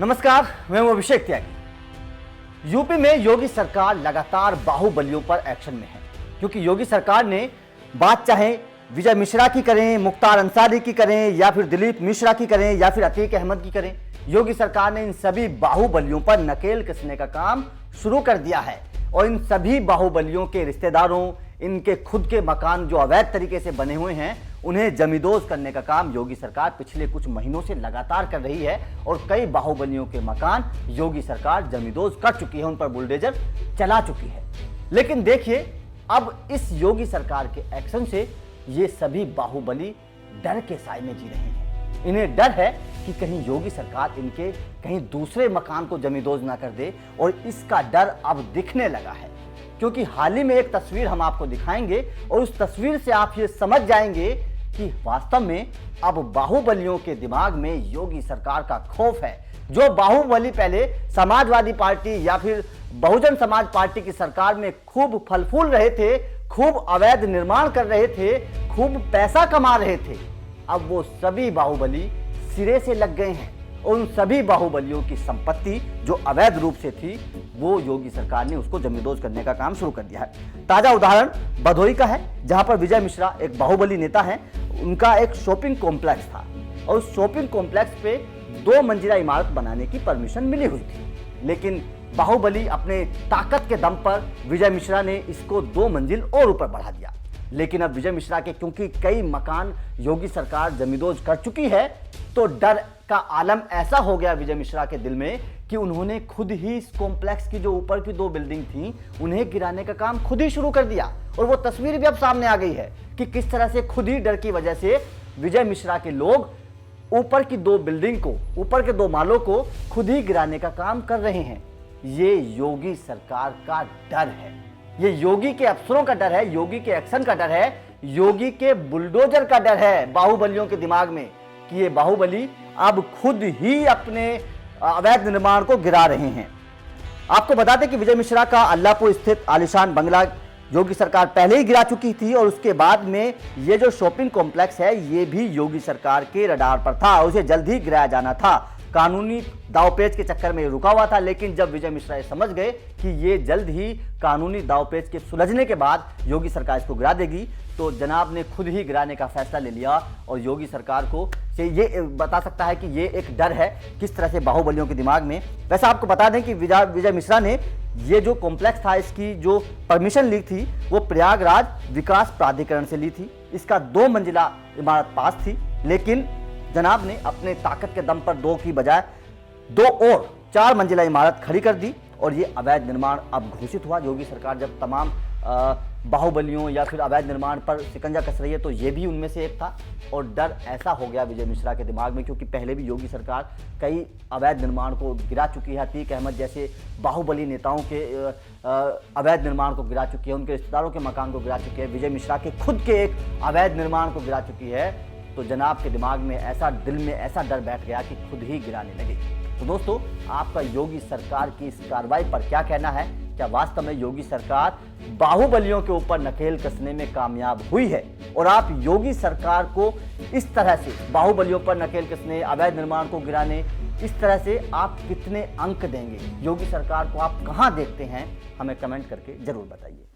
नमस्कार, मैं हूं अभिषेक त्यागी। यूपी में योगी सरकार लगातार बाहुबलियों पर एक्शन में है, क्योंकि योगी सरकार ने बात चाहे विजय मिश्रा की करें, मुख्तार अंसारी की करें, या फिर दिलीप मिश्रा की करें, या फिर अतीक अहमद की करें, योगी सरकार ने इन सभी बाहुबलियों पर नकेल कसने का काम शुरू कर दिया है। और इन सभी बाहुबलियों के रिश्तेदारों, इनके खुद के मकान जो अवैध तरीके से बने हुए हैं, उन्हें जमींदोज करने का काम योगी सरकार पिछले कुछ महीनों से लगातार कर रही है। और कई बाहुबलियों के मकान योगी सरकार जमींदोज कर चुकी है, उन पर बुलडोजर चला चुकी है। लेकिन देखिए, अब इस योगी सरकार के एक्शन से ये सभी बाहुबली डर के साए में जी रहे हैं। इन्हें डर है कि कहीं योगी सरकार इनके कहीं दूसरे मकान को जमींदोज ना कर दे, और इसका डर अब दिखने लगा है। क्योंकि हाल ही में एक तस्वीर हम आपको दिखाएंगे, और उस तस्वीर से आप ये समझ जाएंगे कि वास्तव में अब बाहुबलियों के दिमाग में योगी सरकार का खौफ है। जो बाहुबली पहले समाजवादी पार्टी या फिर बहुजन समाज पार्टी की सरकार में खूब फल फूल रहे थे, खूब अवैध निर्माण कर रहे थे, खूब पैसा कमा रहे थे, अब वो सभी बाहुबली सिरे से लग गए हैं। और उन सभी बाहुबलियों की संपत्ति जो अवैध रूप से थी, वो योगी सरकार ने उसको जमींदोज करने का काम शुरू कर दिया है। ताजा उदाहरण भदोही का है, जहां पर विजय मिश्रा एक बाहुबली नेता है। उनका एक शॉपिंग कॉम्प्लेक्स था, और उस शॉपिंग कॉम्प्लेक्स पे 2 मंजिला इमारत बनाने की परमिशन मिली हुई थी। लेकिन बाहुबली अपने ताकत के दम पर विजय मिश्रा ने इसको 2 मंजिल और ऊपर बढ़ा दिया। लेकिन अब विजय मिश्रा के क्योंकि कई मकान योगी सरकार जमींदोज कर चुकी है, तो डर का आलम ऐसा हो गया विजय मिश्रा के दिल में कि उन्होंने खुद ही इस कॉम्प्लेक्स की जो ऊपर की 2 बिल्डिंग थी, उन्हें गिराने का काम खुद ही शुरू कर दिया। और वो तस्वीर भी अब सामने आ गई है कि किस तरह से खुद ही डर की वजह से विजय मिश्रा के लोग ऊपर की 2 बिल्डिंग को, ऊपर के 2 मालों को खुद ही गिराने का काम कर रहे हैं। ये योगी सरकार का डर है, ये योगी के अफसरों का डर है, योगी के एक्शन का डर है, योगी के बुलडोजर का डर है बाहुबलियों के दिमाग में, कि ये बाहुबली अब खुद ही अपने अवैध निर्माण को गिरा रहे हैं। आपको बता दें कि विजय मिश्रा का अल्लाहपुर स्थित आलीशान बंगला योगी सरकार पहले ही गिरा चुकी थी, और उसके बाद में ये जो शॉपिंग कॉम्प्लेक्स है, ये भी योगी सरकार के रडार पर था, उसे जल्द ही गिराया जाना था। कानूनी दावपेच के चक्कर में रुका हुआ था। लेकिन जब विजय मिश्रा ये समझ गए कि ये जल्द ही कानूनी दावपेच के सुलझने के बाद योगी सरकार इसको गिरा देगी, तो जनाब ने खुद ही गिराने का फैसला ले लिया। और योगी सरकार को से ये बता सकता है कि ये एक डर है किस तरह से बाहुबलियों के दिमाग में। वैसे आपको बता दें कि विजय मिश्रा ने ये जो कॉम्प्लेक्स था, इसकी जो परमिशन ली थी, वो प्रयागराज विकास प्राधिकरण से ली थी। इसका 2 मंजिला इमारत पास थी, लेकिन जनाब ने अपने ताकत के दम पर 2 की बजाय 2 और 4 मंजिला इमारत खड़ी कर दी, और ये अवैध निर्माण अब घोषित हुआ। योगी सरकार जब तमाम बाहुबलियों या फिर अवैध निर्माण पर शिकंजा कस रही है, तो ये भी उनमें से एक था। और डर ऐसा हो गया विजय मिश्रा के दिमाग में, क्योंकि पहले भी योगी सरकार कई अवैध निर्माण को गिरा चुकी है। अतीक अहमद जैसे बाहुबली नेताओं के अवैध निर्माण को गिरा चुकी है, उनके रिश्तेदारों के मकान को गिरा चुकी है, विजय मिश्रा के खुद के एक अवैध निर्माण को गिरा चुकी है। तो जनाब के दिमाग में ऐसा, दिल में ऐसा डर बैठ गया कि खुद ही गिराने लगे। तो दोस्तों, आपका योगी सरकार की इस कार्रवाई पर क्या कहना है? क्या वास्तव में योगी सरकार बाहुबलियों के ऊपर नकेल कसने में कामयाब हुई है? और आप योगी सरकार को इस तरह से बाहुबलियों पर नकेल कसने, अवैध निर्माण को गिराने, इस तरह से आप कितने अंक देंगे? योगी सरकार को आप कहां देखते हैं? हमें कमेंट करके जरूर बताइए।